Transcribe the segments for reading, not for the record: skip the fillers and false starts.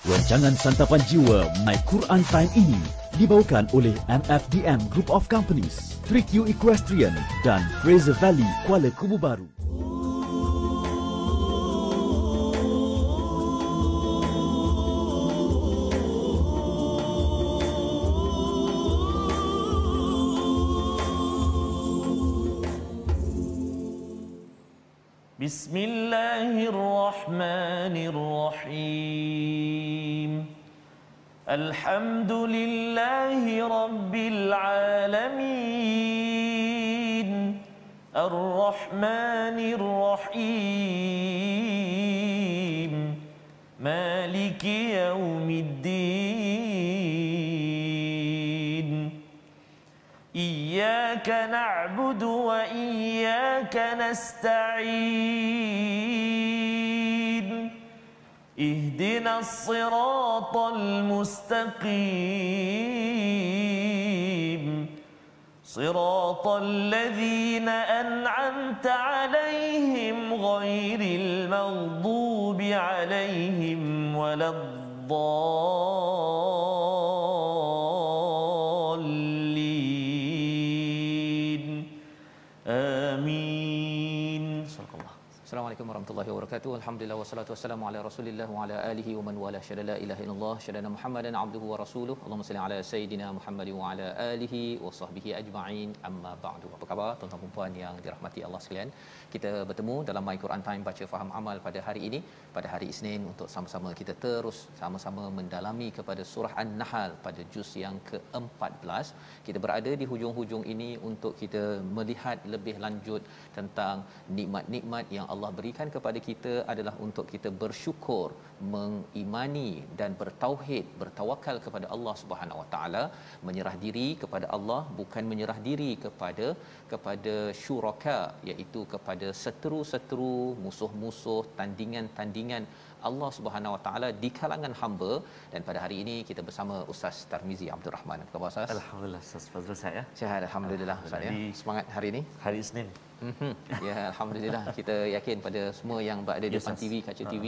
Rancangan Santapan Jiwa My Quran Time ini dibawakan oleh MFDM Group of Companies, 3Q Equestrian dan Fraser Valley Kuala Kubu Baru. Bismillahirrahmanirrahim. Alhamdulillahi Rabbil Alamin. Ar-Rahmanir-Rahim. Maliki Yawmiddin. Iyyaka na'budu wa iyyaka nasta'in. Ihdinas siratal mustaqim. Siratal ladzina an'amta 'alaihim ghairil maghdubi 'alaihim waladdallin. Amin. Assalamualaikum warahmatullahi wabarakatuh. Alhamdulillah wassalatu wassalamu ala Rasulillah wa ala alihi wa man wala. Syada la ilaha illallah, syada Muhammadan abduhu wa rasuluhu. Allahumma salli ala sayidina Muhammad wa ala alihi wa sahbihi ajma'in. Amma ba'du. Apa khabar tuan-tuan dan puan yang dirahmati Allah sekalian? Kita bertemu dalam My Quran Time baca faham amal pada hari ini, pada hari Isnin, untuk sama-sama kita terus sama-sama mendalami kepada surah An-Nahl pada juz yang ke-14. Kita berada di hujung-hujung ini untuk kita melihat lebih lanjut tentang nikmat-nikmat yang Allah berikan kepada kita adalah untuk kita bersyukur, mengimani dan bertauhid, bertawakal kepada Allah Subhanahu Wa Taala, menyerah diri kepada Allah, bukan menyerah diri kepada syuraka, iaitu kepada seteru-seteru, musuh-musuh, tandingan-tandingan Allah Subhanahu Wa Taala di kalangan hamba. Dan pada hari ini kita bersama Ustaz Tarmizi Abdul Rahman. Apa khabar Ustaz? Alhamdulillah Ustaz Fazrul, saya sihat, alhamdulillah Ustaz ya. Semangat hari ini? Hari Isnin. Ya, alhamdulillah. Kita yakin pada semua yang berada di depan TV, kaca TV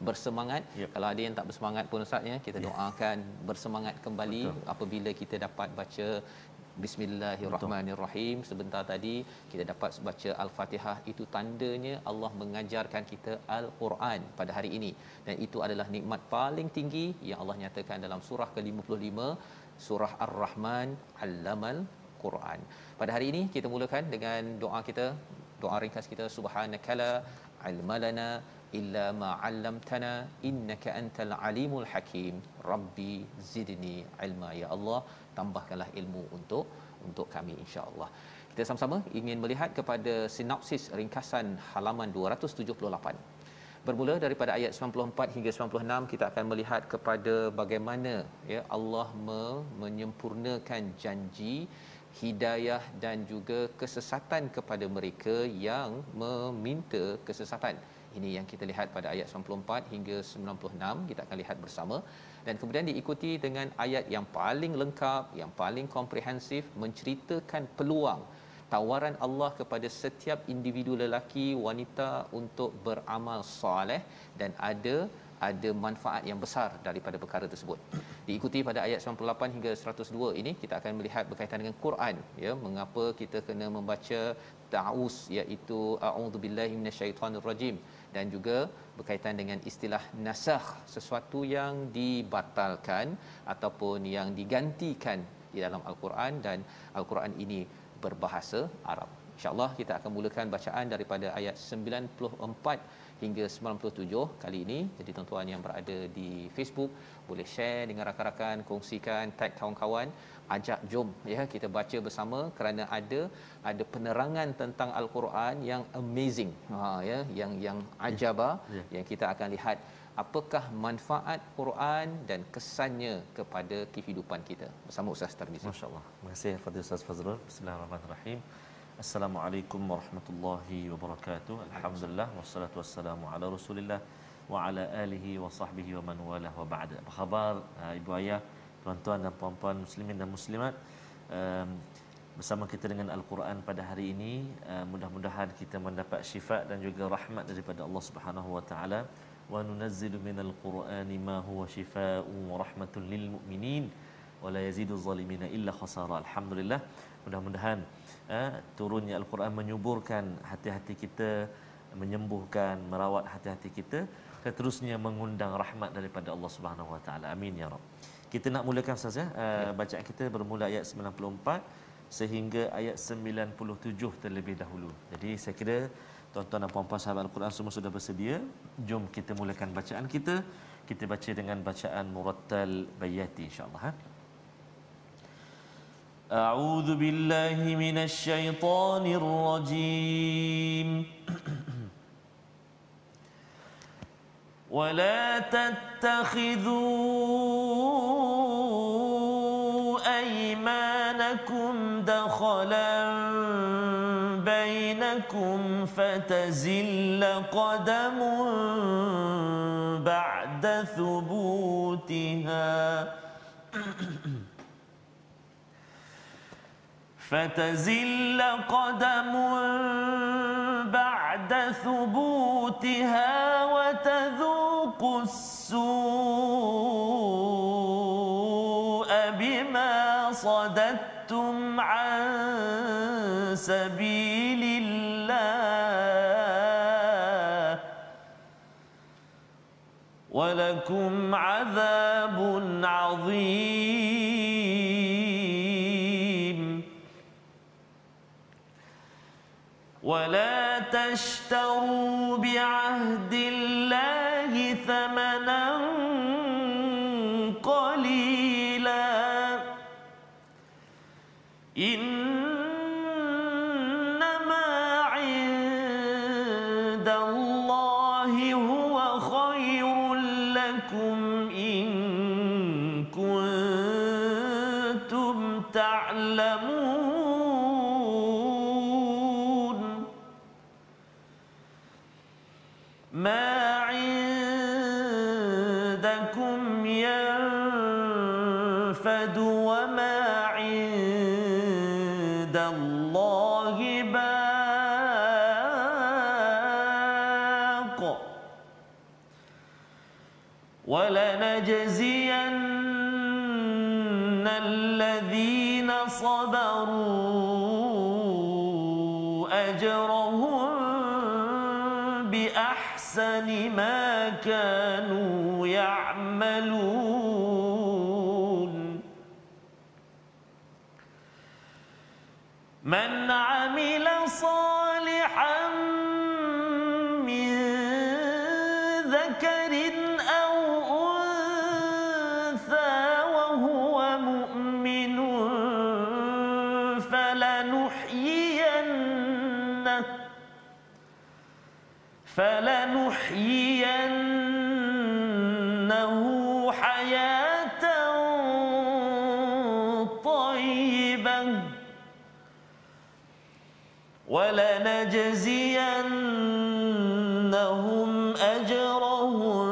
bersemangat. Kalau ada yang tak bersemangat pun Ustaz ya, kita doakan bersemangat kembali. Betul. Apabila kita dapat baca Bismillahirrahmanirrahim. Sebentar tadi kita dapat baca Al-Fatihah. Itu tandanya Allah mengajarkan kita Al-Quran pada hari ini. Dan itu adalah nikmat paling tinggi yang Allah nyatakan dalam surah ke-55, surah Ar-Rahman, Allamal Quran. Pada hari ini kita mulakan dengan doa kita, doa ringkas kita. Subhanakala ilmalana illa ma 'allamtana innaka antal alimul hakim. Rabbi zidni ilma, ya Allah, tambahkanlah ilmu untuk kami insya-Allah. Kita sama-sama ingin melihat kepada sinopsis ringkasan halaman 278. Bermula daripada ayat 94 hingga 96, kita akan melihat kepada bagaimana ya Allah menyempurnakan janji hidayah dan juga kesesatan kepada mereka yang meminta kesesatan. Ini yang kita lihat pada ayat 94 hingga 96, kita akan lihat bersama. Dan kemudian diikuti dengan ayat yang paling lengkap, yang paling komprehensif, menceritakan peluang tawaran Allah kepada setiap individu lelaki wanita untuk beramal soleh, dan ada manfaat yang besar daripada perkara tersebut. Diikuti pada ayat 98 hingga 102 ini kita akan melihat berkaitan dengan Quran ya, mengapa kita kena membaca ta'awuz, iaitu a'udzubillahi minasyaitonirrajim, dan juga berkaitan dengan istilah nasakh, sesuatu yang dibatalkan ataupun yang digantikan di dalam Al-Quran, dan Al-Quran ini berbahasa Arab. InsyaAllah kita akan mulakan bacaan daripada ayat 94 hingga 97 kali ini. Jadi tuan-tuan yang berada di Facebook boleh share dengan rakan-rakan, kongsikan, tag kawan-kawan, ajak jom ya kita baca bersama, kerana ada penerangan tentang Al-Quran yang amazing. Ya, yang ajaba, yang kita akan lihat apakah manfaat Quran dan kesannya kepada kehidupan kita. Bersama Ustaz Tarmizi. Masya-Allah. Terima kasih kepada Ustaz Fazrul. Bismillahirrahmanirrahim. Assalamualaikum warahmatullahi wabarakatuh. Alhamdulillah wassalatu wassalamu ala Rasulillah wa ala alihi wa sahbihi wa man walah wa ba'da. Apa khabar ibu ayah, tuan-tuan dan puan-puan muslimin dan muslimat? Bersama kita dengan Al-Quran pada hari ini, mudah-mudahan kita mendapat syifa dan juga rahmat daripada Allah Subhanahu wa taala. wa nunazzilu minal qur'ani ma huwa shifaa'un wa rahmatun lil mu'minin wa la yazidu zalimina illa khasara. Alhamdulillah, mudah-mudahan turunnya al-Quran menyuburkan hati-hati kita, menyembuhkan, merawat hati-hati kita, seterusnya mengundang rahmat daripada Allah Subhanahu wa taala. Amin ya rab. Kita nak mulakan Ustaz ya. Bacaan kita bermula ayat 94 sehingga ayat 97 terlebih dahulu. Jadi saya kira tuan-tuan dan puan-puan sahabat Al-Quran semua sudah bersedia. Jom kita mulakan bacaan kita. Kita baca dengan bacaan murattal bayati insya-Allah. A'udzu billahi minasy syaithanir rajim. ولا تتخذوا أيمانكم دخلا بينكم فتزل قدم بعد ثبوتها بعد ثبوتها وتذوقوا السوء بما صددتم عن سبيل الله ولكم عذاب عظيم. ولا تشتروا بعهد الله ثمنا قليلا إنما عند الله هو خير لكم إن كنتم تعلمون. ما عندكم ينفد وما عند الله باق ولنجزين الذين صبروا أجرهم بأحسن ما كانوا يعملون. من عمل صالحا من ذكر أو أنثى وهو مؤمن فلنحيينه حياة طيبة ولنجزينهم أجرهم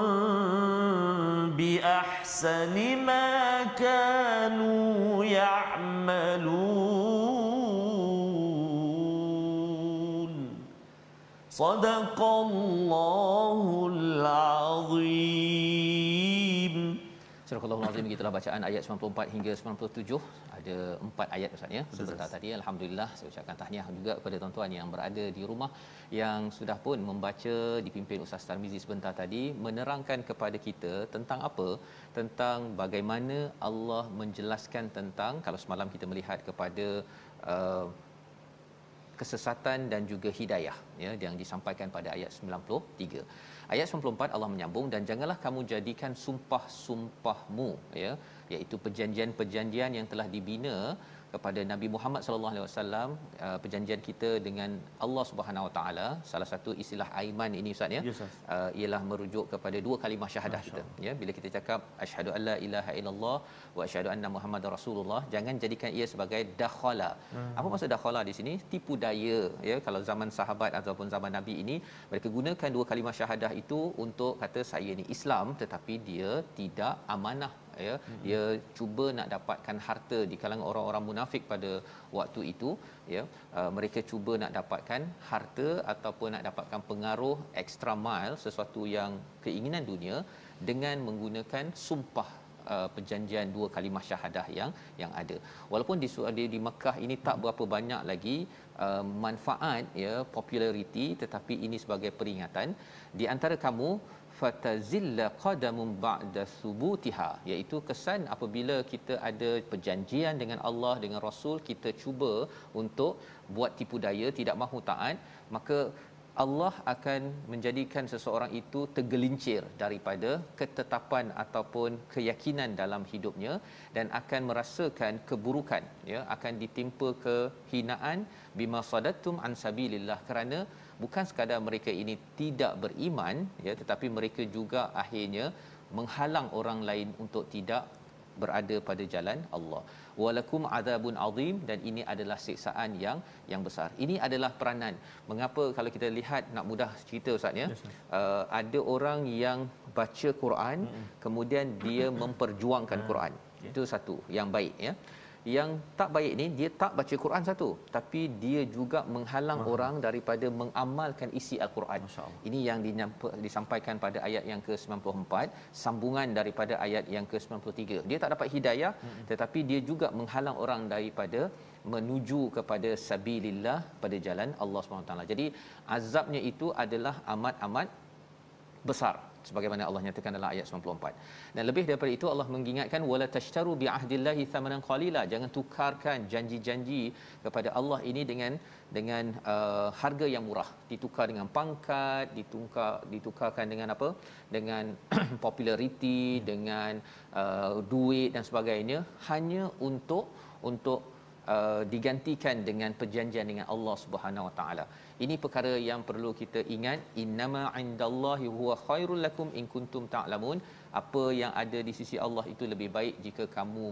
بأحسن ما كانوا يعملون. صدق الله العظيم. Surah Al-Azim, begitulah bacaan ayat 94 hingga 97. Ada 4 ayat Ustaz ya. Sebentar tadi alhamdulillah saya ucapkan tahniah juga kepada tuan-tuan yang berada di rumah yang sudah pun membaca dipimpin Ustaz Tarmizi sebentar tadi, menerangkan kepada kita tentang apa? Tentang bagaimana Allah menjelaskan tentang, kalau semalam kita melihat kepada kesesatan dan juga hidayah ya yang disampaikan pada ayat 93. Ayat 94 Allah menyambung, dan janganlah kamu jadikan sumpah-sumpahmu ya, iaitu perjanjian-perjanjian yang telah dibina kepada Nabi Muhammad sallallahu alaihi wasallam, perjanjian kita dengan Allah Subhanahu Wa Taala. Salah satu istilah aiman ini Ustaz ya, ialah merujuk kepada 2 kalimah syahadah kita ya. Bila kita cakap asyhadu alla ilaha illallah wa asyhadu anna muhammadar rasulullah, jangan jadikan ia sebagai dakhala. Apa maksud dakhala di sini? Tipu daya ya. Kalau zaman sahabat ataupun zaman Nabi ini, mereka gunakan 2 kalimah syahadah itu untuk kata saya ni Islam tetapi dia tidak amanah ya. Dia cuba nak dapatkan harta di kalangan orang-orang munafik pada waktu itu, ya. Mereka cuba nak dapatkan harta ataupun nak dapatkan pengaruh extra mile, sesuatu yang keinginan dunia, dengan menggunakan sumpah perjanjian 2 kalimah syahadah yang ada. Walaupun di Mekah ini tak berapa banyak lagi manfaat, ya, populariti, tetapi ini sebagai peringatan di antara kamu fatazilla qadamun ba'da subutiha, iaitu kesan apabila kita ada perjanjian dengan Allah, dengan Rasul, kita cuba untuk buat tipu daya, tidak mahu taat, maka Allah akan menjadikan seseorang itu tergelincir daripada ketetapan ataupun keyakinan dalam hidupnya dan akan merasakan keburukan, ya, akan ditimpa kehinaan bima sadattum an sabilillah, kerana bukan sekadar mereka ini tidak beriman, ya, tetapi mereka juga akhirnya menghalang orang lain untuk tidak berada pada jalan Allah. Walakum adzabun azim, dan ini adalah siksaan yang besar. Ini adalah peranan. Mengapa kalau kita lihat, nak mudah cerita Ustaz, ya, ada orang yang baca Quran, kemudian dia memperjuangkan Quran. Itu satu yang baik, ya. Yang tak baik ni, dia tak baca Quran satu, tapi dia juga menghalang orang daripada mengamalkan isi Al-Quran. Ini yang disampaikan pada ayat yang ke-94, sambungan daripada ayat yang ke-93. Dia tak dapat hidayah, tetapi dia juga menghalang orang daripada menuju kepada sabilillah, pada jalan Allah SWT. Jadi azabnya itu adalah amat-amat besar, sebagaimana Allah nyatakan dalam ayat 94. Dan lebih daripada itu, Allah mengingatkan wala tashtaru bi ahdillahi thamanan qalila, jangan tukarkan janji-janji kepada Allah ini dengan harga yang murah, ditukar dengan pangkat, ditukarkan dengan apa, dengan populariti, dengan duit dan sebagainya, hanya untuk digantikan dengan perjanjian dengan Allah Subhanahu Wa Taala. Ini perkara yang perlu kita ingat. Innama indallahi huwa khairul lakum in kuntum ta'lamun. Apa yang ada di sisi Allah itu lebih baik jika kamu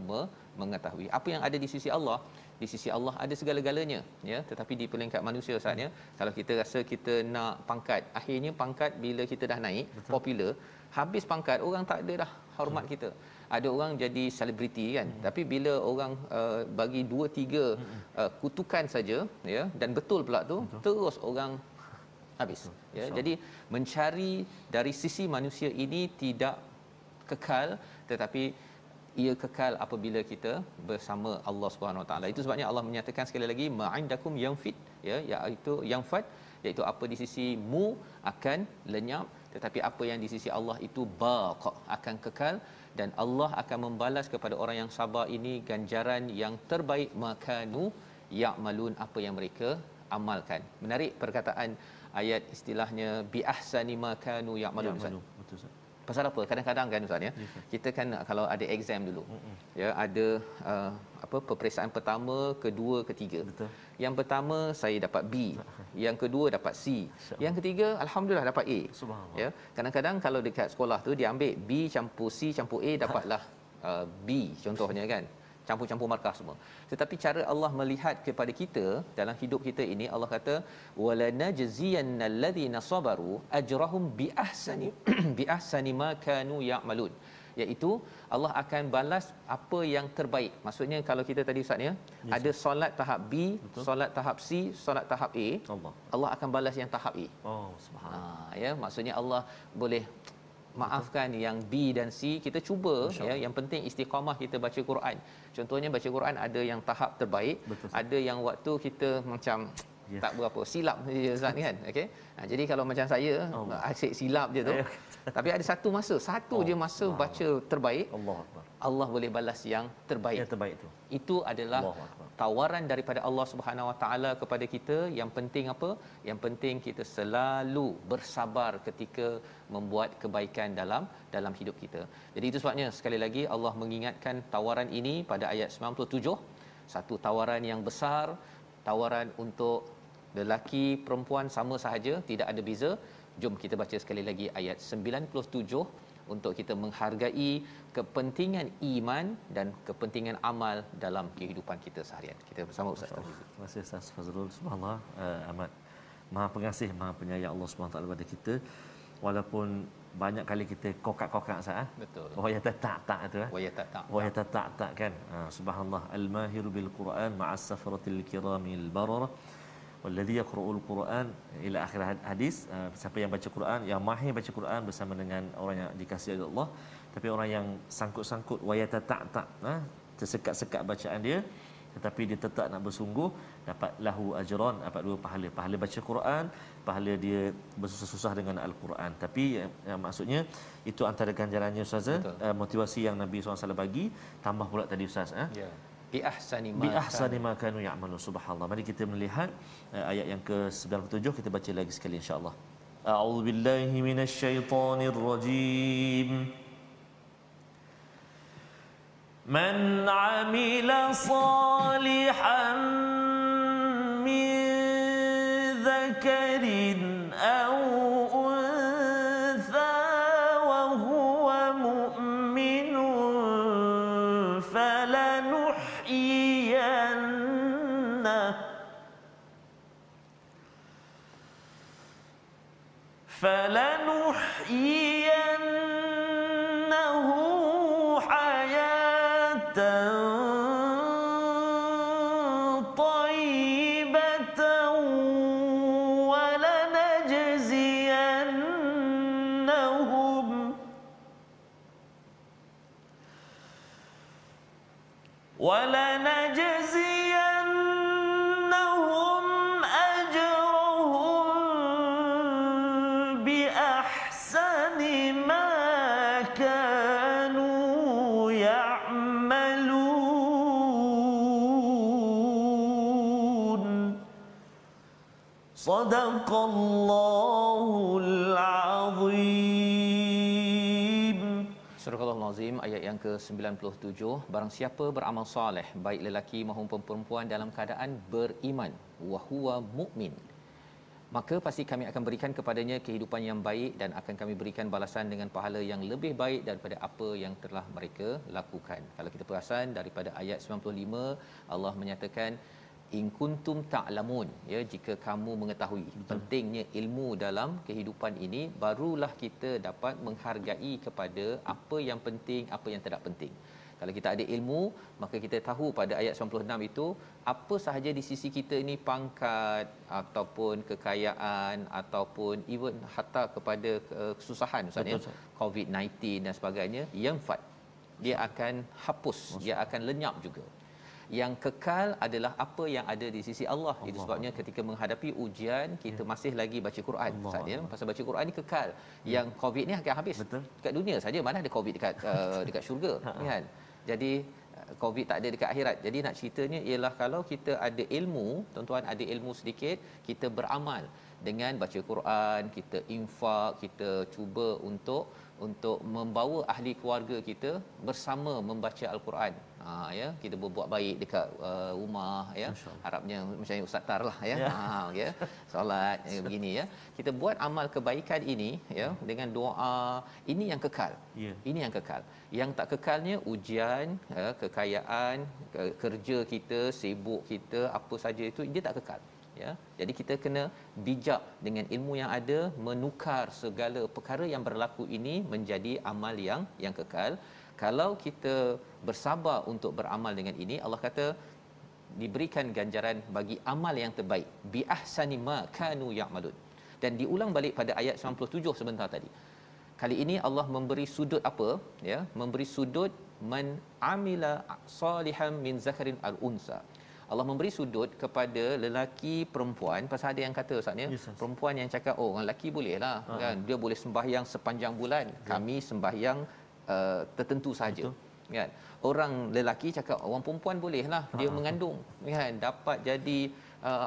mengetahui. Apa yang ada di sisi Allah, di sisi Allah ada segala-galanya, ya. Tetapi di peringkat manusia Ustaz, ya, kalau kita rasa kita nak pangkat, akhirnya pangkat bila kita dah naik, popular, habis pangkat orang tak ada dah hormat kita. Ada orang jadi selebriti, kan, tapi bila orang bagi 2-3 kutukan saja, ya, dan betul pula tu, terus orang habis, ya. Jadi mencari dari sisi manusia ini tidak kekal, tetapi ia kekal apabila kita bersama Allah Subhanahu Wa Taala. Itu sebabnya Allah menyatakan sekali lagi ma'indakum yanfid, ya, iaitu yanfad, iaitu apa di sisimu akan lenyap, tetapi apa yang di sisi Allah itu baqa, akan kekal, dan Allah akan membalas kepada orang yang sabar ini ganjaran yang terbaik makanu ya'malun, apa yang mereka amalkan. Menarik perkataan ayat, istilahnya bi ahsani makanu ya'malun. Betul Ustaz. Pasal apa? Kadang-kadang kan Ustaz, ya, kita kan kalau ada exam dulu, ya, ada peperiksaan pertama, kedua, ketiga. Betul. Yang pertama saya dapat B, yang kedua dapat C, yang ketiga alhamdulillah dapat A. Ya, kadang-kadang kalau dekat sekolah tu dia ambil B campur C campur A, dapatlah B contohnya, kan, campur-campur markah semua. Tetapi cara Allah melihat kepada kita dalam hidup kita ini, Allah kata wala najziyannal ladzina sabaru ajrahum bi ahsani ma kanu ya'malun, iaitu Allah akan balas apa yang terbaik. Maksudnya kalau kita tadi Ustaz, ya, ada solat tahap B, betul, solat tahap C, solat tahap A, Allah akan balas yang tahap A. Oh, subhanallah. Ya, maksudnya Allah boleh maafkan yang B dan C. Kita cuba, ya, yang penting istiqamah kita baca Quran. Contohnya baca Quran ada yang tahap terbaik, betul, ada yang waktu kita macam tak berapa, silap je Ustaz, kan. Okey. Jadi kalau macam saya asyik silap je tu, tapi ada satu je masa baca terbaik, Allah boleh balas yang terbaik. Yang terbaik tu. Itu adalah tawaran daripada Allah Subhanahu Wa Taala kepada kita. Yang penting apa? Yang penting kita selalu bersabar ketika membuat kebaikan dalam hidup kita. Jadi itu sebabnya sekali lagi Allah mengingatkan tawaran ini pada ayat 97, satu tawaran yang besar, tawaran untuk lelaki perempuan sama sahaja, tidak ada beza. Jom kita baca sekali lagi ayat 97 untuk kita menghargai kepentingan iman dan kepentingan amal dalam kehidupan kita seharian. Kita bersama Ustaz. Terima kasih Ustaz Fazrul. Subhanallah, amat Maha Pengasih, Maha Penyayang Allah Subhanahu Wa Taala kepada kita. Walaupun banyak kali kita kokak-kokak sah. Betul. Waya tak tu Waya tak. Waya tak kan. Subhanallah, al-mahiru bil Quran ma'as safaratil kiramil bararah walladhi yaqra'ul Quran ila akhir hadis. Siapa yang baca Quran, yang mahir baca Quran bersama dengan orang yang dikasihi oleh Allah. Tapi orang yang sangkut-sangkut waya tak tersekat-sekat bacaan dia, tetapi dia tetap nak bersungguh, dapat lahu ajran, dapat 2 pahala. Pahala baca Quran, pahala dia bersusah-susah dengan Al-Quran. Tapi maksudnya itu antara ganjarannya Ustaz, motivasi yang Nabi SAW bagi. Tambah pula tadi Ustaz, ya, bi ahsani ma kanu ya'malun. Subhanallah. Mari kita melihat ayat yang ke-97, kita baca lagi sekali insya-Allah. A'udzubillahi minasyaitonirrajim. Man 'amila salihan min dzakarin aw untha wa huwa mu'minun فلنحيينه حياة طيبة ولنجزينهم أجرهم بأحسن ما كانوا يعملون صدق الله العظيم. Surah Al-Azim ayat yang ke-97, barang siapa beramal soleh baik lelaki maupun perempuan dalam keadaan beriman wa huwa mukmin, maka pasti kami akan berikan kepadanya kehidupan yang baik dan akan kami berikan balasan dengan pahala yang lebih baik daripada apa yang telah mereka lakukan. Kalau kita perasan daripada ayat 95, Allah menyatakan in kuntum ta'lamun, ya, jika kamu mengetahui. Pentingnya ilmu dalam kehidupan ini, barulah kita dapat menghargai kepada apa yang penting, apa yang tidak penting. Kalau kita ada ilmu, maka kita tahu pada ayat 96 itu apa sahaja di sisi kita ini, pangkat ataupun kekayaan ataupun even hatta kepada kesusahan, misalnya COVID-19 dan sebagainya, yang fat, dia akan hapus, dia akan lenyap juga. Yang kekal adalah apa yang ada di sisi Allah. Itu sebabnya ketika menghadapi ujian, kita masih lagi baca Quran. Saatnya pasal baca Quran ni kekal. Yang COVID ni akan habis. Betul. Dekat dunia saja, mana ada COVID dekat syurga, kan? Jadi COVID tak ada dekat akhirat. Jadi nak ceritanya ialah kalau kita ada ilmu, tuan-tuan ada ilmu sedikit, kita beramal dengan baca Quran, kita infak, kita cuba untuk membawa ahli keluarga kita bersama membaca Al-Quran. Ya, kita berbuat baik dekat rumah, ya. Harapnya macam Ustaz Tar lah, ya. Ya. Solat begini, ya. Kita buat amal kebaikan ini, ya, dengan doa, ini yang kekal. Ini yang kekal. Yang tak kekalnya ujian, ya, kekayaan, kerja kita, sibuk kita, apa saja itu, dia tak kekal. Ya, jadi kita kena bijak dengan ilmu yang ada, menukar segala perkara yang berlaku ini menjadi amal yang kekal. Kalau kita bersabar untuk beramal dengan ini, Allah kata diberikan ganjaran bagi amal yang terbaik, bi ahsani ma kanu ya'malun. Dan diulang balik pada ayat 97 sebentar tadi. Kali ini Allah memberi sudut apa, ya, memberi sudut man amila salihan min zakarin al-unsa. Allah memberi sudut kepada lelaki perempuan. Pasal ada yang kata Ustaz, ya, perempuan yang cakap, oh, orang lelaki bolehlah, kan, dia boleh sembahyang sepanjang bulan, kami sembahyang tertentu saja, kan. Orang lelaki cakap orang perempuan bolehlah, dia mengandung, kan, dapat jadi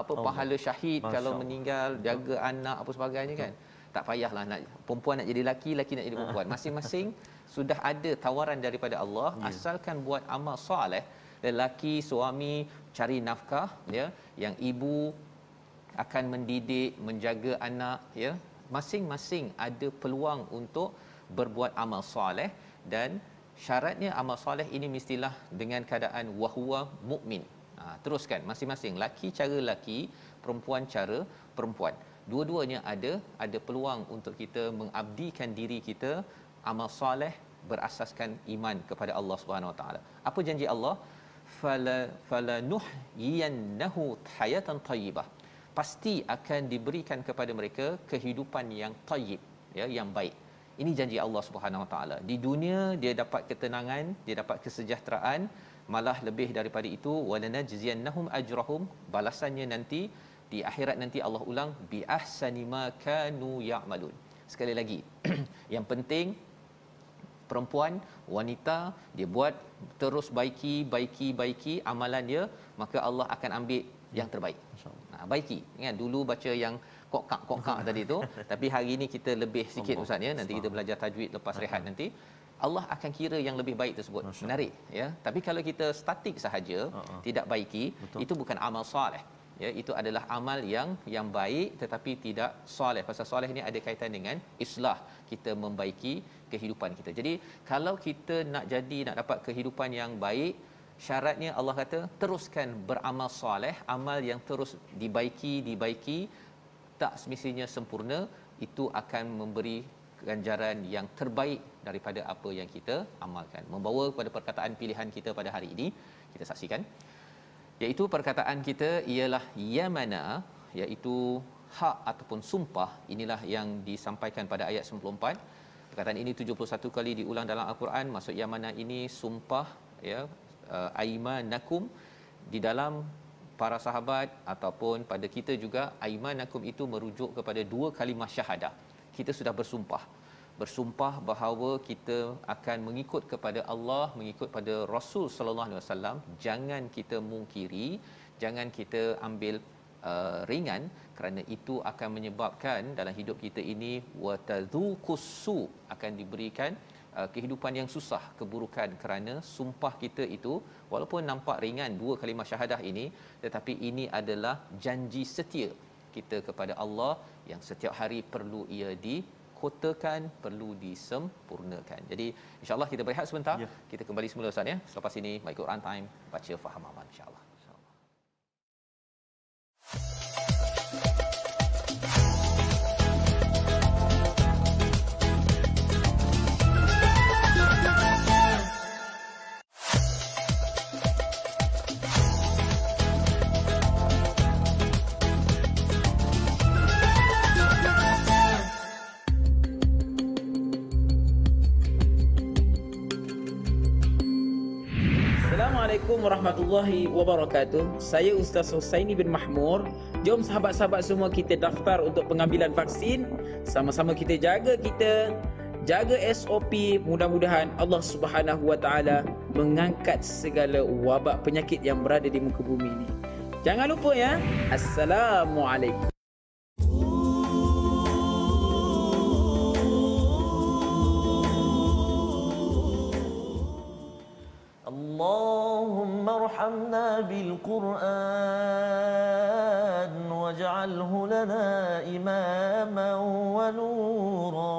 pahala syahid kalau meninggal, jaga anak apa sebagainya, kan. Tak payahlah nak perempuan nak jadi lelaki, lelaki nak jadi perempuan. Masing-masing sudah ada tawaran daripada Allah, asalkan buat amal soleh. Lelaki suami cari nafkah, ya, yang ibu akan mendidik, menjaga anak, ya. Masing-masing ada peluang untuk berbuat amal soleh, dan syaratnya amal soleh ini mestilah dengan keadaan wahwa mukmin. Teruskan masing-masing, laki cara laki, perempuan cara perempuan. dua-duanya ada peluang untuk kita mengabdikan diri kita amal soleh berasaskan iman kepada Allah Subhanahu Wa Taala. Apa janji Allah? Fala nuhyiyannahu hayatan tayyibah. Pasti akan diberikan kepada mereka kehidupan yang tayyib, ya, yang baik. Ini janji Allah Subhanahu Wa Taala. Di dunia dia dapat ketenangan, dia dapat kesejahteraan, malah lebih daripada itu, walanajziyannahum ajrahum, balasannya nanti di akhirat nanti Allah ulang bi ahsani ma kanu ya'malun. Sekali lagi, yang penting perempuan, wanita, dia buat terus baiki amalan dia, maka Allah akan ambil yang terbaik. Baiki. Kan dulu baca yang kokak tadi tu, tapi hari ini kita lebih sikit ustaz ya. Nanti kita belajar tajwid lepas rehat nanti. Allah akan kira yang lebih baik tersebut. Menarik ya. Tapi kalau kita statik sahaja, tidak baiki, itu bukan amal soleh. Ya, itu adalah amal yang baik tetapi tidak soleh. Pasal soleh ni ada kaitan dengan islah, kita membaiki kehidupan kita. Jadi kalau kita nak dapat kehidupan yang baik, syaratnya Allah kata teruskan beramal soleh, amal yang terus dibaiki, tak semestinya sempurna, itu akan memberi ganjaran yang terbaik daripada apa yang kita amalkan. Membawa kepada perkataan pilihan kita pada hari ini, kita saksikan, iaitu perkataan kita ialah yamana, iaitu hak ataupun sumpah. Inilah yang disampaikan pada ayat 94. Perkataan ini 71 kali diulang dalam Al-Quran. Maksud yamana ini sumpah, ya, aimanakum. Di dalam para sahabat ataupun pada kita juga, aimanakum itu merujuk kepada 2 kalimah syahadah. Kita sudah bersumpah bahawa kita akan mengikut kepada Allah, mengikut pada Rasul sallallahu alaihi wasallam. Jangan kita mungkiri, jangan kita ambil ringan, kerana itu akan menyebabkan dalam hidup kita ini watadzuqussu, akan diberikan kehidupan yang susah, keburukan, kerana sumpah kita itu walaupun nampak ringan 2 kalimah syahadah ini, tetapi ini adalah janji setia kita kepada Allah yang setiap hari perlu ia dikotakan, perlu disempurnakan. Jadi insya-Allah kita berehat sebentar, kita kembali semula Ustaz ya. Selepas ini My Quran Time, baca faham amal insya-Allah. Assalamualaikum warahmatullahi wabarakatuh. Saya Ustaz Husaini bin Mahmur. Jom sahabat-sahabat semua kita daftar untuk pengambilan vaksin. Sama-sama kita jaga SOP. Mudah-mudahan Allah Subhanahu Wa Taala mengangkat segala wabak penyakit yang berada di muka bumi ini. Jangan lupa ya. Assalamualaikum. اللهم ارحمنا بالقرآن واجعله لنا إماما ونورا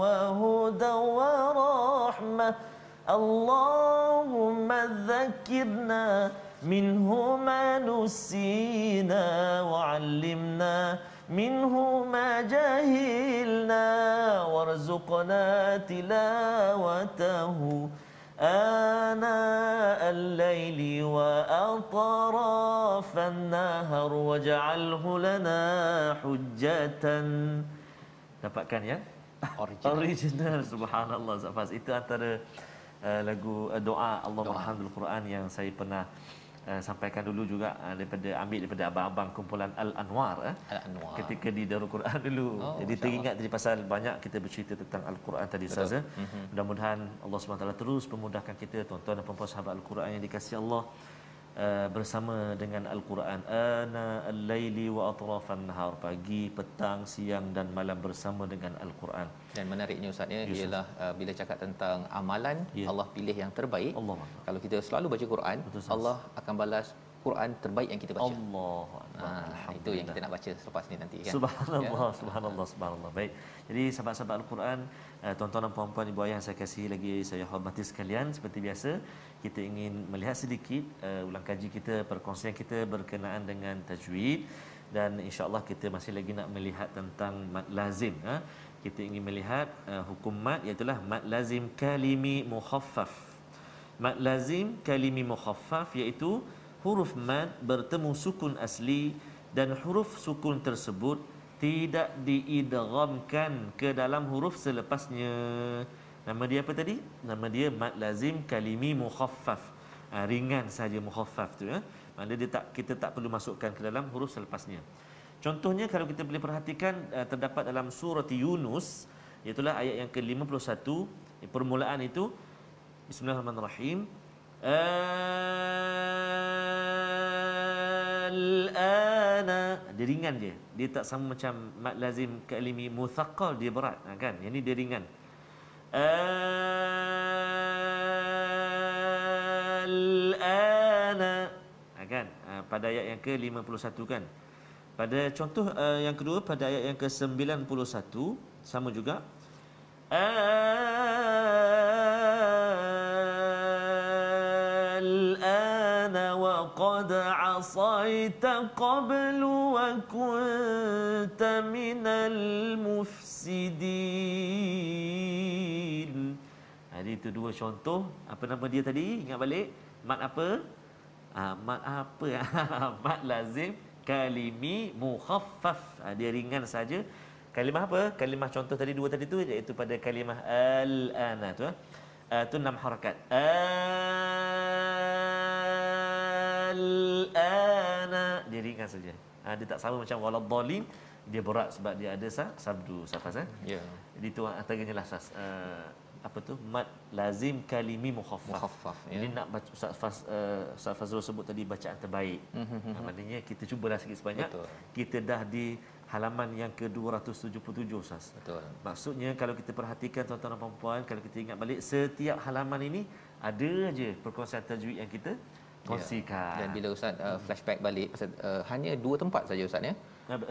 وهدى ورحمة. اللهم ذكرنا منه ما نسينا وعلمنا منه ما جهلنا وارزقنا تلاوته آناء الليل وأطراف النهر واجعله لنا حجة. Dapatkan ya? Original. Subhanallah Zafaz. Itu antara lagu doa Allahumma hamdul Quran yang saya pernah sampaikan dulu juga, ambil daripada abang-abang kumpulan Al-Anwar ketika di Darul Quran dulu. Jadi teringat tadi pasal banyak kita bercerita tentang Al-Quran tadi Ustaz. Mudah-mudahan Allah SWT terus memudahkan kita, tuan-tuan dan puan-puan sahabat Al-Quran yang dikasihi Allah, bersama dengan Al-Quran ana al-laili wa atrafan nahar, pagi, petang, siang dan malam bersama dengan Al-Quran. Dan menariknya Ustaz ialah bila cakap tentang amalan, Allah pilih yang terbaik. Kalau kita selalu baca Quran, Allah akan balas Quran terbaik yang kita baca. Itu yang kita nak baca selepas ni nanti kan. Subhanallah. Baik. Jadi sahabat-sahabat Al-Quran, tuan-tuan dan puan-puan, ibu ayah yang saya kasihi lagi saya hormati sekalian, seperti biasa kita ingin melihat sedikit ulang kaji kita, perkongsian kita berkenaan dengan tajwid. dan insya-Allah kita masih lagi nak melihat tentang mad lazim. Kita ingin melihat hukum mad, iaitu mad lazim kalimi mukhaffaf. Mad lazim kalimi mukhaffaf iaitu huruf mad bertemu sukun asli dan huruf sukun tersebut tidak diidghamkan ke dalam huruf selepasnya. Nama dia apa tadi? Nama dia mad lazim kalimi mukhaffaf. Ringan saja mukhaffaf tu ya. Maknanya kita tak perlu masukkan ke dalam huruf selepasnya. Contohnya kalau kita boleh perhatikan terdapat dalam surah Yunus, iaitu ayat yang ke-51, permulaan itu Bismillahirrahmanirrahim. Al-ana, dia ringan je. Dia tak sama macam mad lazim kalimi muthaqqal, dia berat kan. Yang ni dia ringan. Al-ana kan, pada ayat yang ke-51 kan. Pada contoh yang kedua pada ayat yang ke-91 sama juga. Al-ana wa qad asaita qablu wa kunta minal mufsidin. Jadi itu dua contoh. Apa nama dia tadi? Ingat balik. Mad apa? Mad apa? Mad lazim kalimi mukhaffaf. Dia ringan saja. Kalimah apa? Kalimah contoh tadi dua tadi tu, iaitu pada kalimah al-ana tu. Tu 6 harakat. Al-ana, dia ringan saja. Dia tak sama macam waladhdallin, dia berat sebab dia ada sabdu safaz. Ya. Jadi tu antaranya lah apa tu mad lazim kalimi mukhaffaf. Ini nak baca Ustaz Fazrul sebut tadi bacaan terbaik. Maknanya kita cubalah sikit sebanyak. Betul. Kita dah di halaman yang ke-277 Ustaz. Betul. Maksudnya kalau kita perhatikan tuan-tuan dan puan-puan, kalau kita ingat balik setiap halaman ini ada aje perkongsian tajwid yang kita kongsikan. Dan bila Ustaz flashback balik pasal hanya 2 tempat saja Ustaz ya.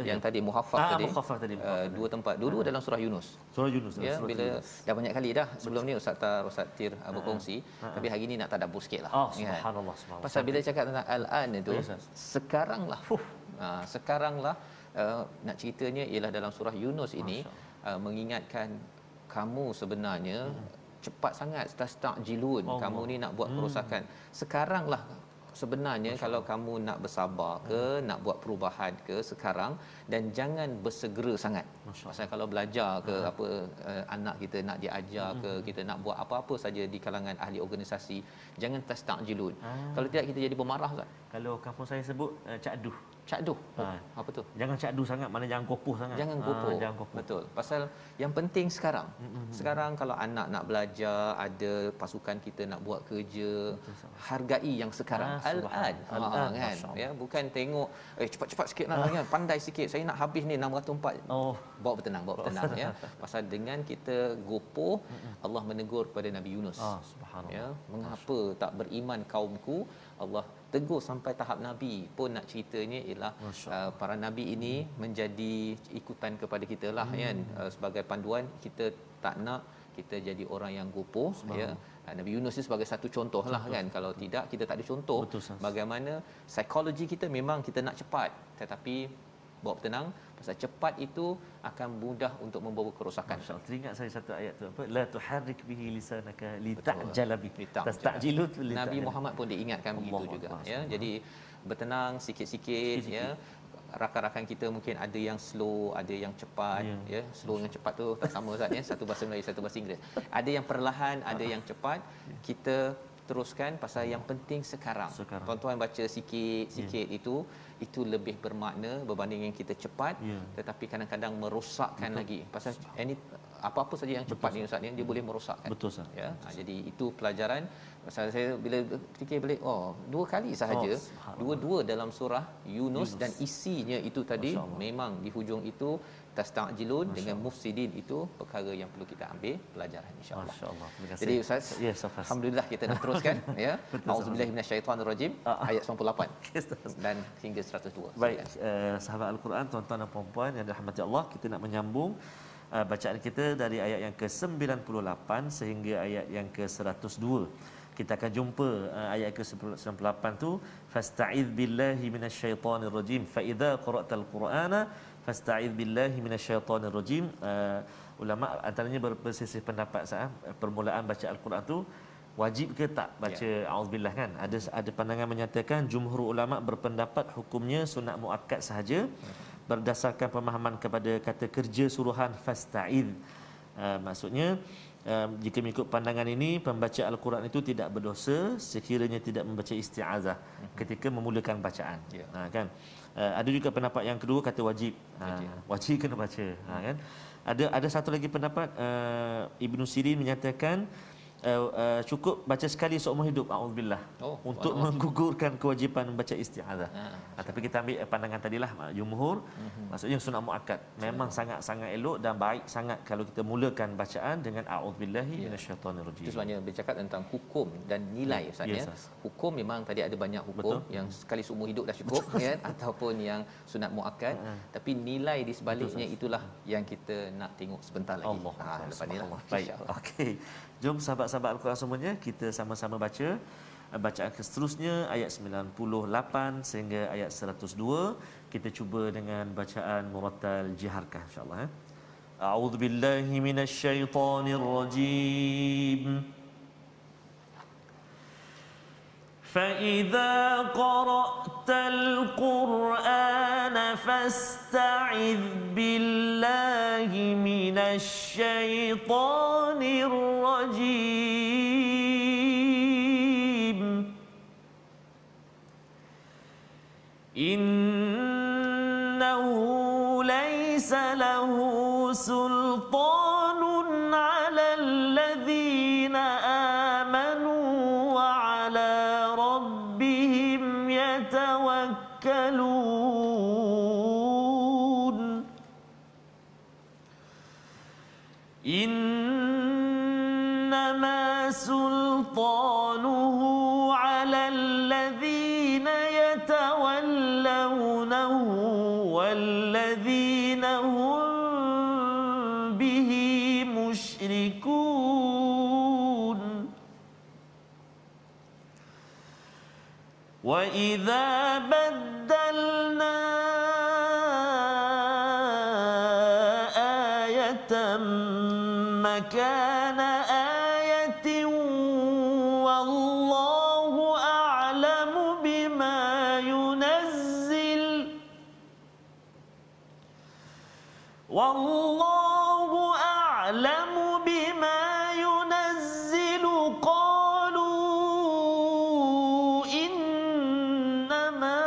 Yang tadi muhaffaf tadi. Muhaffaf tadi. 2 tempat. Dua-dua dalam surah Yunus. Surah Yunus. Ya, surah bila Yunus. dah banyak kali dah sebelum ni Ustaz Tir berkongsi, tapi hari ni nak tadabbur sikitlah. Subhanallah, subhanallah. Pasal bila cakap tentang al-an itu, sekaranglah sekaranglah nak ceritanya ialah dalam surah Yunus ini mengingatkan kamu sebenarnya cepat sangat tastajilun, kamu ni nak buat kerosakan. Sekaranglah sebenarnya kalau kamu nak bersabar ke, nak buat perubahan ke sekarang, dan jangan bersegera sangat. Pasal kalau belajar ke apa anak kita nak diajar ke, kita nak buat apa-apa saja di kalangan ahli organisasi, jangan tastajilun. Kalau tidak kita jadi pemarah Ustaz. Kalau kampung saya sebut cakduh. Cakduh. Apa tu? Jangan cakduh sangat, mana jangan kopoh sangat. Jangan kopoh. Jangan kopoh. Betul. Pasal yang penting sekarang. Sekarang kalau anak nak belajar, ada pasukan kita nak buat kerja, hargai yang sekarang. Al-an. Kan? Ya, bukan tengok cepat-cepat sikitlah kan, pandai sikit. Saya nak habis ni 604. Bawa bertenang ya. Pasal dengan kita gopoh, Allah menegur kepada Nabi Yunus. Subhanallah. Ya, mengapa tak beriman kaumku? Allah tegur sampai tahap nabi pun. Nak ceritanya ialah para nabi ini menjadi ikutan kepada kita lah kan, sebagai panduan. Kita tak nak kita jadi orang yang gopoh ya. Nabi Yunus ni sebagai satu contoh lah kan. Kalau tidak kita tak ada contoh. Bagaimana psikologi kita memang kita nak cepat, tetapi bawa bertenang. Pasal cepat itu akan mudah untuk membawa kerosakan. Teringat saya satu ayat tu apa, la tuharrik bihi lisanaka litajala bihi tastajilu. Nabi Muhammad pun diingatkan begitu juga ya. Jadi bertenang sikit-sikit ya. Rakan-rakan kita mungkin ada yang slow, ada yang cepat ya. Slow dengan cepat tu tak sama Ustaz ya. Satu bahasa Melayu, satu bahasa Inggeris. Ada yang perlahan, ada yang cepat. Kita teruskan pasal yang penting sekarang. Tuan-tuan baca sikit-sikit itu lebih bermakna berbanding yang kita cepat tetapi kadang-kadang merosakkan lagi. Pasal apa-apa saja yang cepat ni Ustaz ni dia boleh merosakkan. Betul Ustaz. Ya. Jadi itu pelajaran. Pasal saya bila fikir balik, dua kali sahaja, dua-dua dalam surah Yunus dan isinya itu tadi memang di hujung itu tastajilun dengan mufsidin, itu perkara yang perlu kita ambil pelajaran insya-Allah. Masya-Allah. Terima kasih. Jadi Ustaz, alhamdulillah kita nak teruskan ya. Auzubillahi minasyaitanirrajim ayat 98 dan hingga 102. Baik, sahabat Al-Quran, tuan-tuan dan puan-puan yang dirahmati Allah, kita nak menyambung bacaan kita dari ayat yang ke-98 sehingga ayat yang ke-102. Kita akan jumpa ayat ke-98 tu, fasta'iz billahi minasyaitonir rajim fa idza qara'tal qur'ana fasta'iz billahi minasyaitonir rajim. Ulama antaranya berselisih pendapat permulaan baca al-Quran tu wajib ke tak baca auzubillah kan. Ada pandangan menyatakan jumhur ulama berpendapat hukumnya sunat muakkad sahaja berdasarkan pemahaman kepada kata kerja suruhan fasta'iz. Maksudnya jika mengikut pandangan ini pembaca al-Quran itu tidak berdosa sekiranya tidak membaca isti'azah ketika memulakan bacaan. Kan. Ada juga pendapat yang kedua kata wajib. Wajib kena baca. Kan. Ada satu lagi pendapat Ibnu Sirin menyatakan cukup baca sekali seumur hidup auzubillah untuk menggugurkan kewajipan membaca isti'azah. Tapi kita ambil pandangan tadilah jumhur, maksudnya sunat muakkad. Memang sangat-sangat elok dan baik sangat kalau kita mulakan bacaan dengan auzubillahi minasyaitonir rajim. Itu sebenarnya bercakap tentang hukum dan nilai Ustaz ya. Hukum memang tadi ada banyak hukum yang sekali seumur hidup dah cukup kan, ataupun yang sunat muakkad, tapi nilai di sebaliknya itulah yang kita nak tengok sebentar lagi. Lepas ni lah. Baik. Okey. Jom sahabat-sahabat Al-Quran semuanya kita sama-sama baca bacaan seterusnya ayat 98 sehingga ayat 102. Kita cuba dengan bacaan murattal jiharkah insya-Allah. A'udzubillahi minasyaitonirrajim. فَإِذَا قَرَأْتَ الْقُرْآنَ فَاسْتَعِذْ بِاللَّهِ مِنَ الشَّيْطَانِ الرَّجِيمِ إِنَّهُ لَيْسَ لَهُ سُلْطَانٌ عَلَى الَّذِينَ آمَنُوا وَعَلَى رَبِّهِمْ يَتَوَكَّلُونَ إِنَّمَا سُلْطَانُهُ عَلَى الَّذِينَ يَتَوَلَّوْنَهُ وَالَّذِينَ هُمْ بِهِ مُشْرِكُونَ وَإِذَا بَدَّلْنَا آيَةً مَكَانَ آيَةٍ وَاللَّهُ أَعْلَمُ بِمَا يُنَزِّلُ وَاللَّهُ أَعْلَمُ بِمَا يُنَزِّلُ قَالُوا إِنَّمَا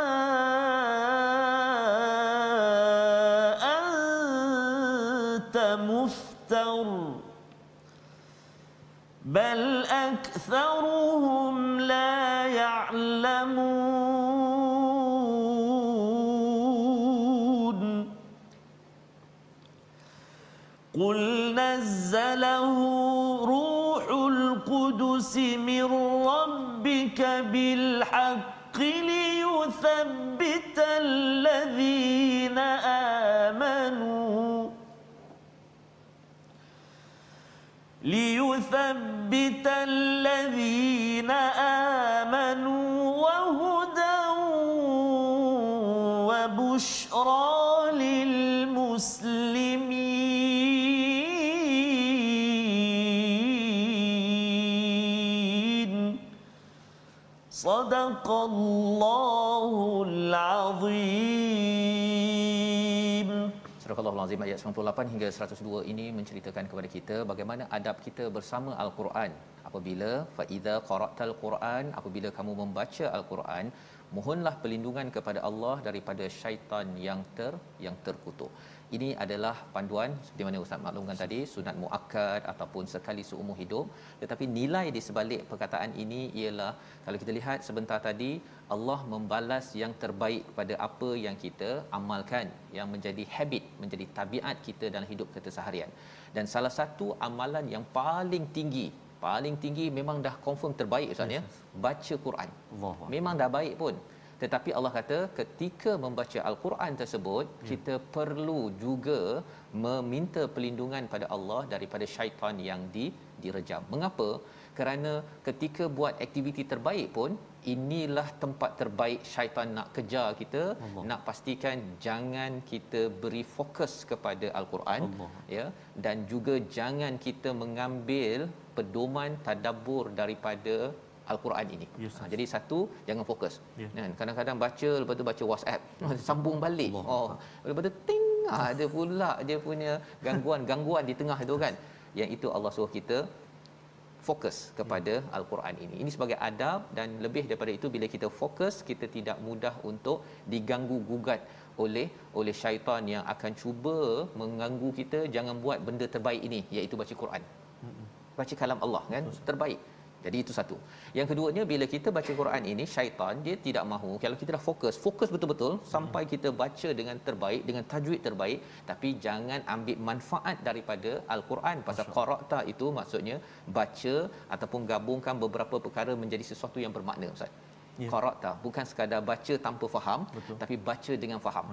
أَنْتَ مُفْتَرٍ بَلْ أَكْثَرُهُمْ لَا يَعْلَمُونَ قُلْ نَزَّلَهُ رُوحُ الْقُدُسِ مِنْ رَبِّكَ بِالْحَقِّ لِيُثَبِّتَ الَّذِينَ آمَنُوا وَهُدًى وَبُشْرَى لِلْمُسْلِمِينَ صدق الله العظيم. Surah Al-Azim ayat 98 hingga 102 ini menceritakan kepada kita bagaimana adab kita bersama Al-Quran. Apabila faiza qara'tal Quran, apabila kamu membaca Al-Quran, mohonlah perlindungan kepada Allah daripada syaitan yang terkutuk. Ini adalah panduan seperti mana Ustaz maklumkan tadi, sunat muakkad ataupun sekali seumur hidup. Tetapi nilai di sebalik perkataan ini ialah kalau kita lihat sebentar tadi, Allah membalas yang terbaik kepada apa yang kita amalkan, yang menjadi habit, menjadi tabiat kita dalam hidup kita seharian. Dan salah satu amalan yang paling tinggi memang dah confirm terbaik Ustaz ya, baca Quran. Memang dah baik pun. Tetapi Allah kata ketika membaca Al-Quran tersebut, kita perlu juga meminta perlindungan pada Allah daripada syaitan yang direjam. Mengapa? Kerana ketika buat aktiviti terbaik pun, inilah tempat terbaik syaitan nak kejar kita, nak pastikan jangan kita beri fokus kepada Al-Quran, ya, dan juga jangan kita mengambil pedoman tadabbur daripada Al-Quran ini. Jadi satu, jangan fokus. Kan kadang-kadang baca, lepas tu baca WhatsApp, sambung balik. Lepas tu ting, ada pula dia punya gangguan di tengah itu kan. Yang itu Allah suruh kita fokus kepada Al-Quran ini. Ini sebagai adab, dan lebih daripada itu, bila kita fokus, kita tidak mudah untuk diganggu gugat oleh syaitan yang akan cuba mengganggu kita. Jangan buat benda terbaik ini, iaitu baca Quran. Baca kalam Allah kan, terbaik. Jadi itu satu. Yang keduanya, bila kita baca Quran ini, syaitan dia tidak mahu kalau kita dah fokus betul-betul sampai kita baca dengan terbaik, dengan tajwid terbaik, tapi jangan ambil manfaat daripada Al-Quran. Pasal qara'ta itu maksudnya baca ataupun gabungkan beberapa perkara menjadi sesuatu yang bermakna, Ustaz. Qara'ta bukan sekadar baca tanpa faham, tapi baca dengan faham.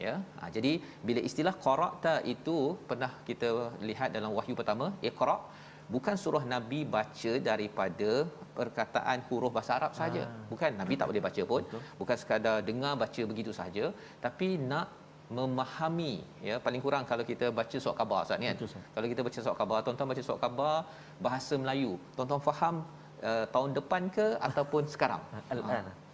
Ya. Jadi bila istilah qara'ta itu pernah kita lihat dalam wahyu pertama, Iqra, bukan suruh Nabi baca daripada perkataan huruf bahasa Arab saja. Bukan, Nabi tak boleh baca pun. Bukan sekadar dengar baca begitu saja, tapi nak memahami, ya, paling kurang kalau kita baca surat khabar, Ustaz ni kan. Kalau kita baca surat khabar, tuan-tuan baca surat khabar bahasa Melayu, tuan-tuan faham tahun depan ke ataupun sekarang?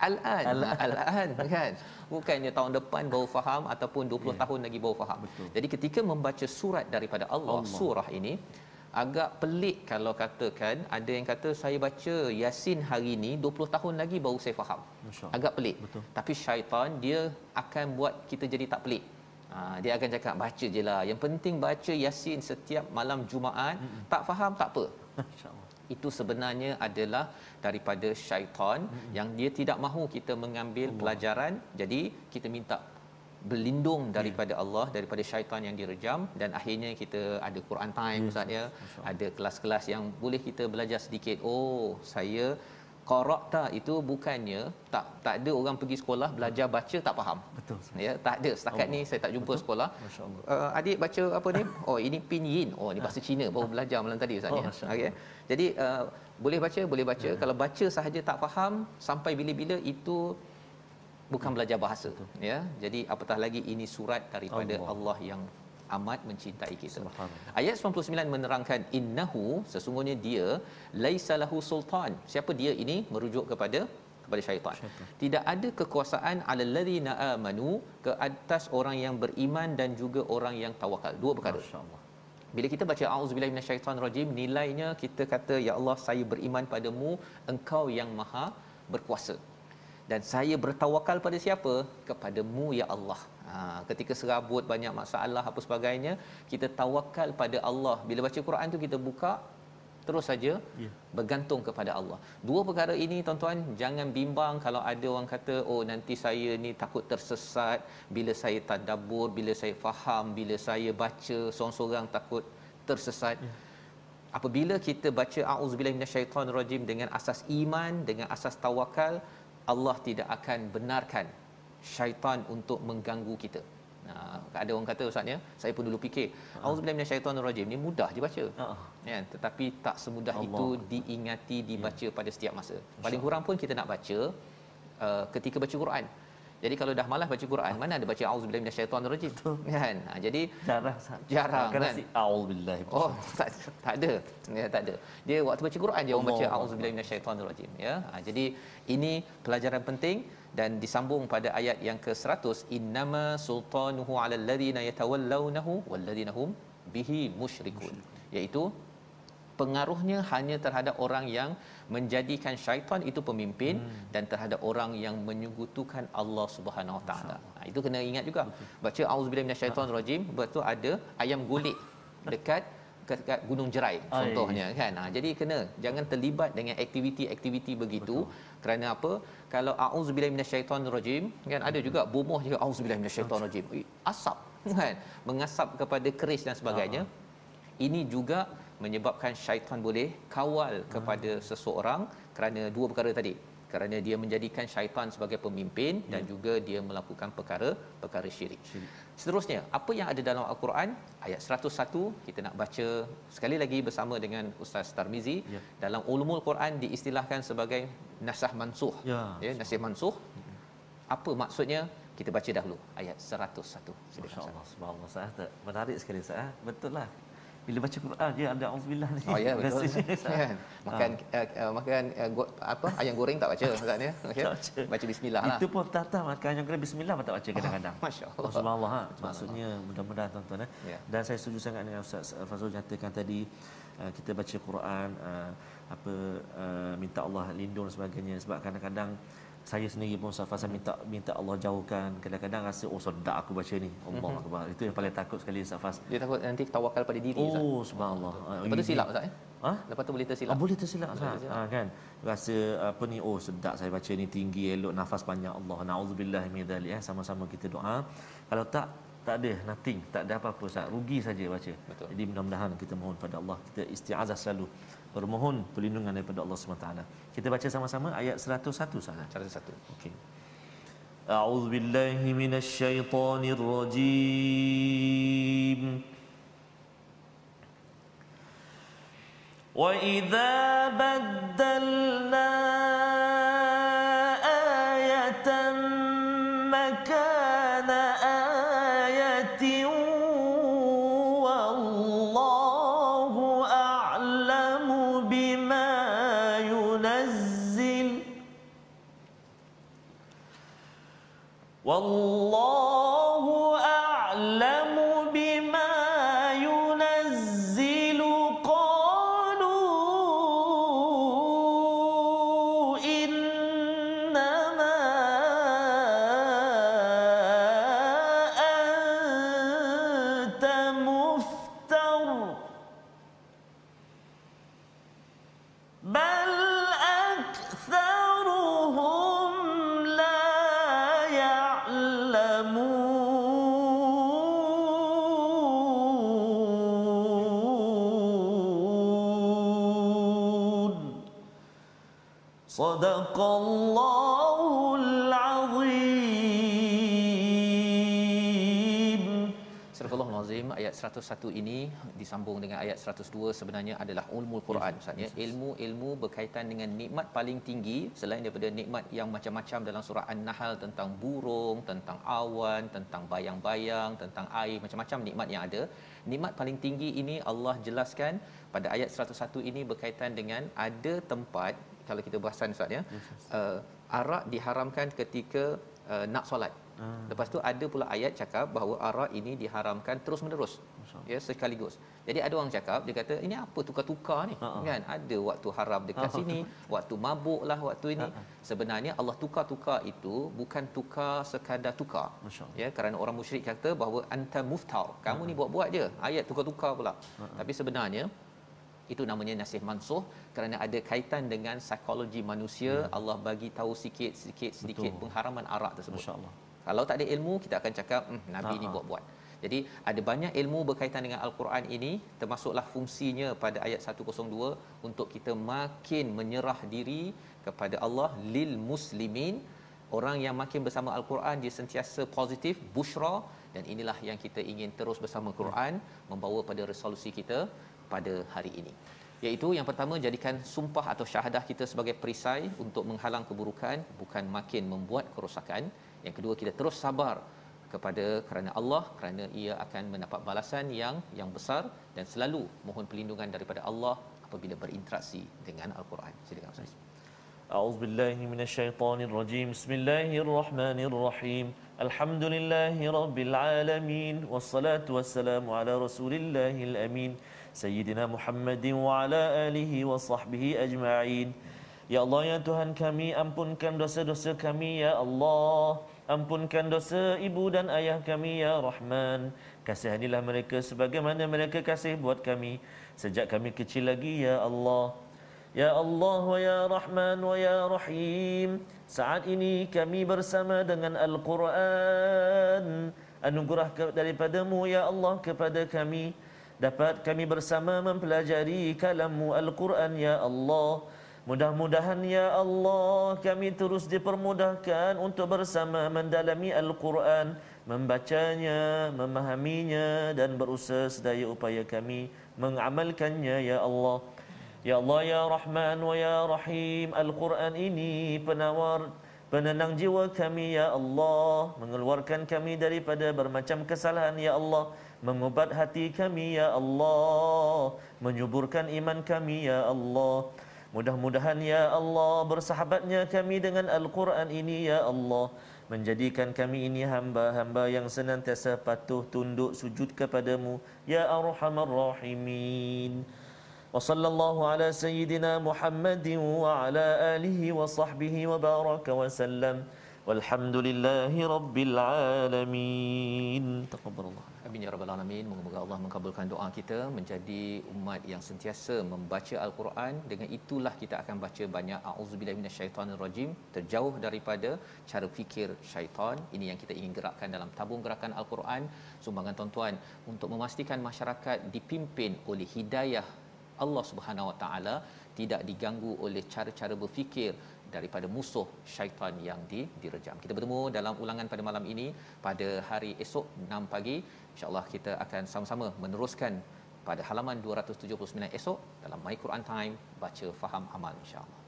Al-an kan. Bukannya tahun depan baru faham ataupun 20 tahun lagi baru faham. Jadi ketika membaca surat daripada Allah, surah ini agak pelik kalau katakan ada yang kata saya baca Yasin hari ni 20 tahun lagi baru saya faham. Agak pelik. Tapi syaitan dia akan buat kita jadi tak pelik. Dia akan cakap baca je lah, yang penting baca Yasin setiap malam Jumaat. Tak faham tak apa. Itu sebenarnya adalah daripada syaitan yang dia tidak mahu kita mengambil pelajaran. Jadi kita minta berlindung daripada Allah, daripada syaitan yang direjam, dan akhirnya kita ada Quran time, Ustaz ya. Ada kelas-kelas yang boleh kita belajar sedikit. Oh, saya qara'ta itu bukannya tak ada orang pergi sekolah belajar baca tak faham. Ya, tak ada. Setakat ni saya tak jumpa sekolah. Adik baca apa ni? Oh, ini pinyin. Oh, ni bahasa Cina baru belajar malam tadi, Ustaz ya. Okey. Jadi boleh baca. Kalau baca sahaja tak faham sampai bila-bila, itu bukan belajar bahasa, ya. Jadi apatah lagi ini surat daripada Allah yang amat mencintai kita. Ayat 99 menerangkan innahu, sesungguhnya dia, laisa lahu sultan. Siapa dia ini? Merujuk kepada syaitan. Tidak ada kekuasaan alal ladzina amanu, ke atas orang yang beriman dan juga orang yang tawakal. Dua perkara. Bila kita baca auzubillahi minasyaitonirrajim, nilainya kita kata, ya Allah, saya beriman padamu, engkau yang maha berkuasa. Dan saya bertawakal pada siapa? Kepadamu, ya Allah. Ketika serabut, banyak masalah apa sebagainya, kita tawakal pada Allah. Bila baca Quran tu kita buka terus saja bergantung kepada Allah. Dua perkara ini, tuan-tuan, jangan bimbang kalau ada orang kata, oh nanti saya ni takut tersesat bila saya tadabbur, bila saya faham, bila saya baca seorang-seorang takut tersesat. Apabila kita baca auzubillahi minasyaitonirrajim dengan asas iman, dengan asas tawakal, Allah tidak akan benarkan syaitan untuk mengganggu kita. Ada orang kata, Ustaz ya, saya pun dulu fikir auzubillahi minasyaitonirrajim ni mudah je baca. Kan, tetapi tak semudah itu diingati, dibaca pada setiap masa. Paling kurang pun kita nak baca ketika baca Quran. Jadi kalau dah malas baca Quran, mana ada baca auzubillahi minasyaitonirrajim kan. Jadi jarang kan. Auzubillahi. Oh, tak ada. Ya, tak ada. Dia waktu baca Quran je orang baca auzubillahi minasyaitonirrajim, ya. Jadi ini pelajaran penting. Dan disambung pada ayat yang ke-100, innama sultanuhu 'alal ladzina yatawallawnahu wal ladzina hum bihi musyrikun, iaitu pengaruhnya hanya terhadap orang yang menjadikan syaitan itu pemimpin dan terhadap orang yang menyekutukan Allah Subhanahu Wa Taala. Itu kena ingat juga. Baca auzubillahi minasyaitonirrajim, betul ada ayam gulik dekat Gunung Jerai contohnya kan. Jadi kena jangan terlibat dengan aktiviti-aktiviti begitu. Kerana apa? Kalau auzubillahi minasyaitonirrajim kan, ada juga bomoh juga auzubillahi minasyaitonirrajim. Asap kan, mengasap kepada keris dan sebagainya. Ini juga menyebabkan syaitan boleh kawal kepada seseorang kerana dua perkara tadi. Kerana dia menjadikan syaitan sebagai pemimpin dan juga dia melakukan perkara syirik. Seterusnya, apa yang ada dalam Al-Quran? Ayat 101 kita nak baca sekali lagi bersama dengan Ustaz Tarmizi. Dalam ulumul Quran diistilahkan sebagai nasakh mansukh. Nasakh mansukh. Apa maksudnya? Kita baca dahulu ayat 101. Masya-Allah, subhanallah. Ustaz, menarik sekali Ustaz. Betul lah. Bila baca Quran dia ada auzubillah ni. Oh ya, betul. Kan? Makan ayam goreng tak baca Ustaz ya. Okay. Baca bismillah lah. Itu pun tak makan ayam goreng bismillah pun tak baca kadang-kadang. Masya-Allah. Subhanallah. Maksudnya mudah-mudahan tuan-tuan Dan saya setuju sangat dengan Ustaz Fazrul nyatakan tadi, kita baca Quran minta Allah lindung dan sebagainya, sebab kadang-kadang saya sendiri pun Ustaz minta Allah jauhkan. Kadang-kadang rasa sedap aku baca ni. Allah Akbar. Itu yang paling takut sekali Ustaz Faz. Dia takut nanti tawakal pada diri Ustaz. Oh subhanallah. Lepas tu silap Ustaz Lepas tu boleh tersilap. Boleh tersilap Ustaz. Kan. Rasa sedap saya baca ni, tinggi, elok, nafas panjang. Allah naudzubillah min dzalik. Sama-sama kita doa. Kalau tak ada, nothing, tak ada apa-apa Ustaz. Rugi saja baca. Betul. Jadi mudah-mudahan kita mohon pada Allah, kita isti'azah selalu, bermohon perlindungan daripada Allah SWT. Kita baca sama-sama ayat 101 sahaja. 101. Okey. A'udzu billahi minasyaitonir rajim. Wa idza baddalna ayatan makana ayatin wallahu a'lamu bima yunazzil. Wallahu a'lamu bima yunazzilu. Qalu innama anta muftar bal aktharuhum la يعلمون. صدق الله العظيم. Surah Al-Azim ayat 101 ini disambung dengan ayat 102 sebenarnya adalah ulumul Quran Ustaz ya. Ilmu-ilmu berkaitan dengan nikmat paling tinggi selain daripada nikmat yang macam-macam dalam surah An-Nahl, tentang burung, tentang awan, tentang bayang-bayang, tentang air, macam-macam nikmat yang ada. Nikmat paling tinggi ini Allah jelaskan pada ayat 101 ini berkaitan dengan ada tempat, kalau kita bahasan Ustaz ya, arak diharamkan ketika nak solat. Lepas tu ada pula ayat cakap bahawa arak ini diharamkan terus menerus, ya, sekaligus. Jadi ada orang cakap, dia kata ini apa tukar-tukar ni, kan? Ada waktu haram dekat sini, waktu mabuk lah waktu ini. Sebenarnya Allah tukar-tukar itu bukan tukar sekadar tukar, ya, kerana orang musyrik kata bahawa anta muftar, kamu ni buat-buat je, ayat tukar-tukar pula. Tapi sebenarnya itu namanya nasih mansukh, kerana ada kaitan dengan psikologi manusia. Allah bagi tahu sedikit pengharaman arak tersebut. Masya-Allah. Kalau tak ada ilmu, kita akan cakap Nabi ni buat-buat. Jadi ada banyak ilmu berkaitan dengan Al-Quran ini, termasuklah fungsinya pada ayat 102 untuk kita makin menyerah diri kepada Allah. Lil muslimin, orang yang makin bersama Al-Quran dia sentiasa positif, busyra, dan inilah yang kita ingin terus bersama Quran membawa pada resolusi kita pada hari ini. Iaitu yang pertama, jadikan sumpah atau syahadah kita sebagai perisai untuk menghalang keburukan, bukan makin membuat kerosakan. Yang kedua, kita terus sabar kerana Allah, kerana ia akan mendapat balasan yang besar, dan selalu mohon perlindungan daripada Allah apabila berinteraksi dengan Al-Quran. Silakan Ustaz. A'udzubillahi minasyaitonirrajim. Bismillahirrahmanirrahim. Alhamdulillahirabbil alamin, wassalatu wassalamu ala rasulillahil amin, sayyidina Muhammadin wa ala alihi wa sahbihi ajma'in. Ya Allah, ya Tuhan kami, ampunkan dosa-dosa kami ya Allah. Ampunkan dosa ibu dan ayah kami ya Rahman. Kasihanilah mereka sebagaimana mereka kasih buat kami sejak kami kecil lagi ya Allah. Ya Allah wa ya Rahman wa ya Rahim, saat ini kami bersama dengan Al-Quran. Anugerah daripadamu ya Allah kepada kami, dapat kami bersama mempelajari kalam-Mu Al-Quran ya Allah. Mudah-mudahan ya Allah kami terus dipermudahkan untuk bersama mendalami Al-Quran, membacanya, memahaminya dan berusaha sedaya upaya kami mengamalkannya ya Allah. Ya Allah ya Rahman wa ya Rahim, Al-Quran ini penawar, penenang jiwa kami ya Allah, mengeluarkan kami daripada bermacam kesalahan ya Allah, mengubat hati kami ya Allah, menyuburkan iman kami ya Allah. Mudah-mudahan ya Allah bersahabatnya kami dengan Al-Quran ini ya Allah, menjadikan kami ini hamba-hamba yang senantiasa patuh tunduk sujud kepadamu ya Arhamar Rahimin. Wa sallallahu ala sayyidina Muhammadin wa ala alihi wa sahbihi wa baraka wa sallam. Walhamdulillahi rabbil alamin. Taqabbalallah. Amin ya rabbal alamin. Moga-moga Allah mengabulkan doa kita menjadi umat yang sentiasa membaca Al-Quran. Dengan itulah kita akan baca banyak auzubillahi minasyaitonirrajim, terjauh daripada cara fikir syaitan. Ini yang kita ingin gerakkan dalam tabung gerakan Al-Quran. Sumbangan tuan-tuan untuk memastikan masyarakat dipimpin oleh hidayah Allah Subhanahu Wa Taala, tidak diganggu oleh cara-cara berfikir daripada musuh syaitan yang direjam. Kita bertemu dalam ulangan pada malam ini pada hari esok 6 pagi. InsyaAllah kita akan sama-sama meneruskan pada halaman 279 esok dalam My Quran Time, baca faham amal insya-Allah.